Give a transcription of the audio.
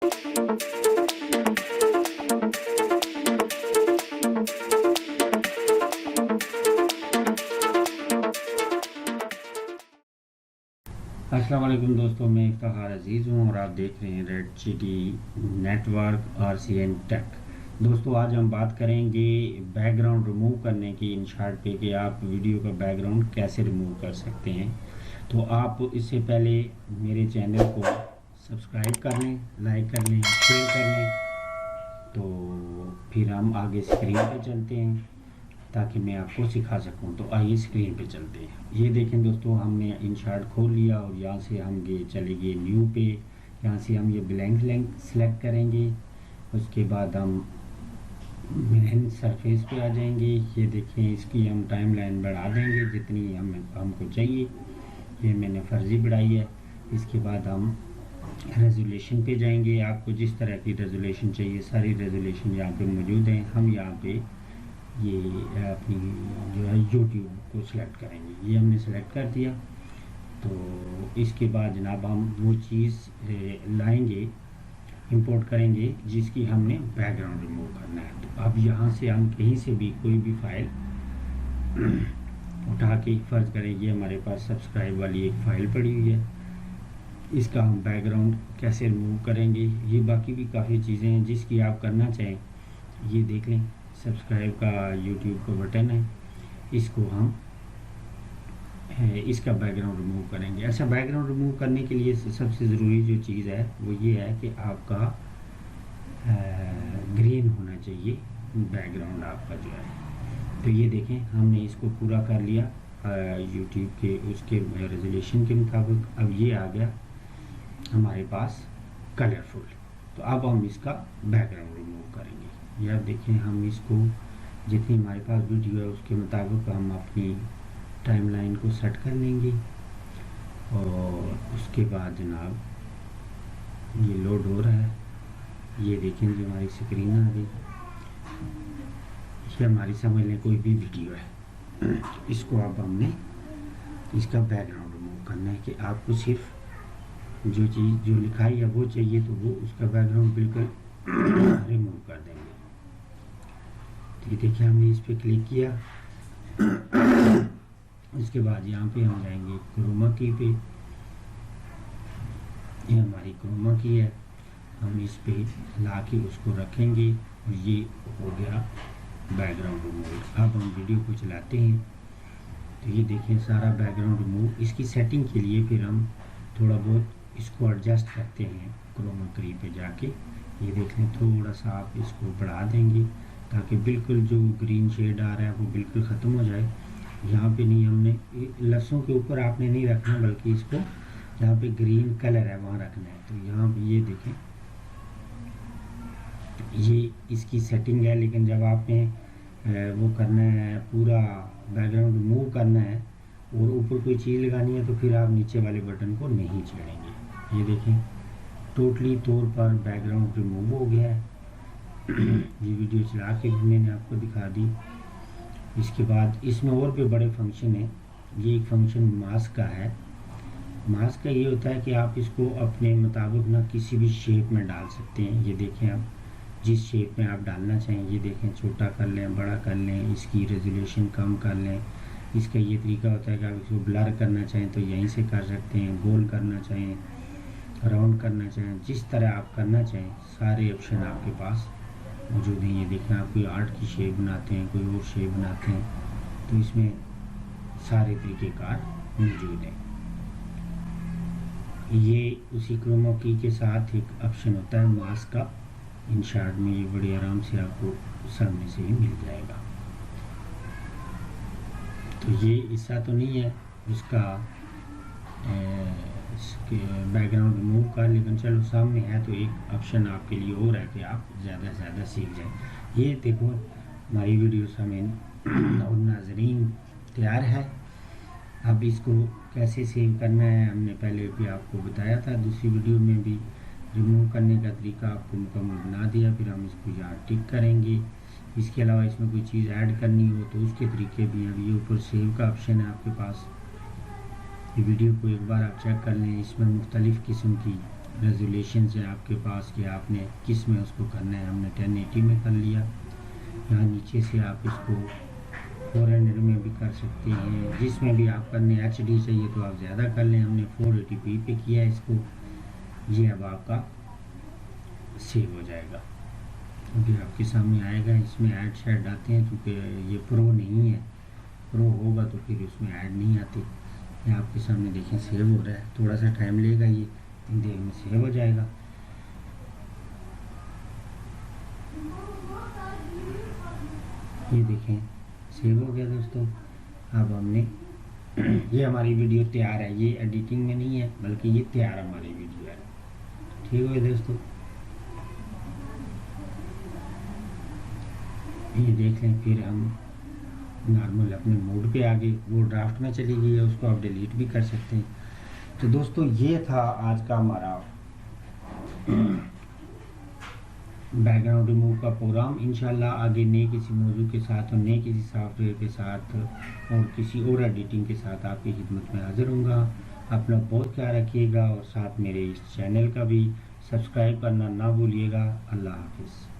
अस्सलाम वालेकुम दोस्तों, मैं इफ्तिखार अजीज़ हूँ और आप देख रहे हैं red city network RCN tech. दोस्तों, आज हम बात करेंगे बैकग्राउंड रिमूव करने की इन शॉर्ट पे कि आप वीडियो का बैकग्राउंड कैसे रिमूव कर सकते हैं। तो आप इससे पहले मेरे चैनल को सब्सक्राइब कर लें, लाइक कर लें, शेयर कर लें। तो फिर हम आगे स्क्रीन पे चलते हैं ताकि मैं आपको सिखा सकूं। तो आइए स्क्रीन पे चलते हैं। ये देखें दोस्तों, हमने इंशार्ट खोल लिया और यहाँ से हम ये चले गए न्यू पे। यहाँ से हम ये ब्लैंक सेलेक्ट करेंगे। उसके बाद हम मेन सरफेस पे आ जाएंगे। ये देखें, इसकी हम टाइमलाइन बढ़ा देंगे जितनी हमको चाहिए। ये मैंने फर्जी बढ़ाई है। इसके बाद हम रेजोल्यूशन पे जाएंगे। आपको जिस तरह की रेजोल्यूशन चाहिए सारी रेजोल्यूशन यहाँ पे मौजूद हैं। हम यहाँ पे ये अपनी जो है यूट्यूब को सिलेक्ट करेंगे। ये हमने सेलेक्ट कर दिया। तो इसके बाद जनाब हम वो चीज़ लाएंगे, इंपोर्ट करेंगे जिसकी हमने बैकग्राउंड रिमूव करना है। तो अब यहाँ से हम कहीं से भी कोई भी फाइल उठा के फ़र्ज़ करेंगे हमारे पास सब्सक्राइब वाली एक फ़ाइल पड़ी हुई है, इसका हम बैकग्राउंड कैसे रिमूव करेंगे। ये बाकी भी काफ़ी चीज़ें हैं जिसकी आप करना चाहें। ये देख लें, सब्सक्राइब का यूट्यूब का बटन है, इसको हम इसका बैकग्राउंड रिमूव करेंगे। अच्छा, बैकग्राउंड रिमूव करने के लिए सबसे ज़रूरी जो चीज़ है वो ये है कि आपका ग्रीन होना चाहिए बैकग्राउंड आपका जो है। तो ये देखें, हमने इसको पूरा कर लिया यूट्यूब के उसके रेजोल्यूशन के मुताबिक। अब ये आ गया हमारे पास कलरफुल। तो अब हम इसका बैकग्राउंड रिमूव करेंगे। ये आप देखें, हम इसको जितनी हमारे पास वीडियो है उसके मुताबिक हम अपनी टाइमलाइन को सेट कर लेंगे। और उसके बाद जनाब ये लोड हो रहा है। ये देखें जी, हमारी स्क्रीन आ गई। ये हमारी समझ लें कोई भी वीडियो है। इसको अब हमने इसका बैकग्राउंड रिमूव करना है कि आपको सिर्फ जो चीज़ जो लिखाई है वो चाहिए, तो वो उसका बैकग्राउंड बिल्कुल रिमूव कर देंगे। तो ये देखिए, हमने इस पर क्लिक किया। उसके बाद यहाँ पे हम जाएंगे क्रोमा की पे। ये हमारी क्रोमा की है, हम इस पे ला के उसको रखेंगे और ये हो गया बैकग्राउंड रिमूव। अब हम वीडियो को चलाते हैं तो ये देखें सारा बैकग्राउंड रिमूव। इसकी सेटिंग के लिए फिर हम थोड़ा बहुत इसको एडजस्ट करते हैं क्रोमा की पे जाके। ये देख लें, थोड़ा सा आप इसको बढ़ा देंगे ताकि बिल्कुल जो ग्रीन शेड आ रहा है वो बिल्कुल ख़त्म हो जाए। यहाँ पे नहीं, हमने लहसुन के ऊपर आपने नहीं रखना, बल्कि इसको जहाँ पे ग्रीन कलर है वहाँ रखना है। तो यहाँ पे ये देखें, ये इसकी सेटिंग है। लेकिन जब आपने वो करना है, पूरा बैकग्राउंड रिमूव करना है और ऊपर कोई चीज़ लगानी है, तो फिर आप नीचे वाले बटन को नहीं छेड़ेंगे। ये देखें, टोटली तौर पर बैकग्राउंड रिमूव हो गया है। ये वीडियो चला के भी मैंने आपको दिखा दी। इसके बाद इसमें और भी बड़े फंक्शन है। ये एक फंक्शन मास्क का है। मास्क का ये होता है कि आप इसको अपने मुताबिक ना किसी भी शेप में डाल सकते हैं। ये देखें, आप जिस शेप में आप डालना चाहें, ये देखें, छोटा कर लें, बड़ा कर लें, इसकी रेजोल्यूशन कम कर लें। इसका ये तरीका होता है कि आप इसको ब्लर करना चाहें तो यहीं से कर सकते हैं, गोल करना चाहें, राउंड करना चाहें, जिस तरह आप करना चाहें सारे ऑप्शन आपके पास मौजूद हैं। ये देखें, आप कोई आर्ट की शेप बनाते हैं, कोई और शेप बनाते हैं, तो इसमें सारे तरीक़ेकार मौजूद हैं। ये उसी क्रोमा की के साथ एक ऑप्शन होता है मास्क का। इन शॉर्ट में ये बड़ी आराम से आपको सामने से ही मिल जाएगा। तो ये हिस्सा तो नहीं है उसका बैकग्राउंड रिमूव का, लेकिन चलो सामने है तो एक ऑप्शन आपके लिए और है कि आप ज़्यादा से ज़्यादा सीख जाएं। ये देखो, हमारी वीडियो सामीन और नाजरीन तैयार है। अब इसको कैसे सेव करना है हमने पहले भी आपको बताया था, दूसरी वीडियो में भी रिमूव करने का तरीका आपको मुकम्मल बना दिया। फिर हम इसको यहाँ टिक करेंगे। इसके अलावा इसमें कोई चीज़ ऐड करनी हो तो उसके तरीके भी हैं। ये ऊपर सेव का ऑप्शन है आपके पास। ये वीडियो को एक बार आप चेक कर लें, इसमें मुख्तलिफ़ किस्म की रेजोल्यूशन है आपके पास कि आपने किस में उसको करना है। हमने 1080 में कर लिया। यहाँ नीचे से आप इसको 400 में भी कर सकते हैं, जिसमें भी आप करने। HD चाहिए तो आप ज़्यादा कर लें, हमने 480p पे किया इसको। ये अब आपका सेव हो जाएगा, अभी आपके सामने आएगा। इसमें ऐड शैड आते हैं, क्योंकि ये प्रो नहीं है। प्रो होगा तो फिर उसमें ऐड नहीं आती। ये आपके सामने देखें सेव हो रहा है, थोड़ा सा टाइम लेगा, ये इतनी देर में सेव हो जाएगा। ये देखें सेव हो गया दोस्तों। अब हमने ये हमारी वीडियो तैयार है, ये एडिटिंग में नहीं है बल्कि ये तैयार हमारी वीडियो है। ठीक हो गया दोस्तों, ये देख लें। फिर हम नॉर्मल अपने मोड पे आगे, वो ड्राफ्ट में चली गई है, उसको आप डिलीट भी कर सकते हैं। तो दोस्तों ये था आज का हमारा बैकग्राउंड रिमूव का प्रोग्राम। इंशाल्लाह आगे नए किसी मौजू के साथ और नए किसी सॉफ्टवेयर के साथ और किसी और एडिटिंग के साथ आपकी खिदमत में हाजिर होऊंगा। अपना बहुत ख्याल रखिएगा और साथ मेरे इस चैनल का भी सब्सक्राइब करना ना भूलिएगा। अल्लाह हाफिज़।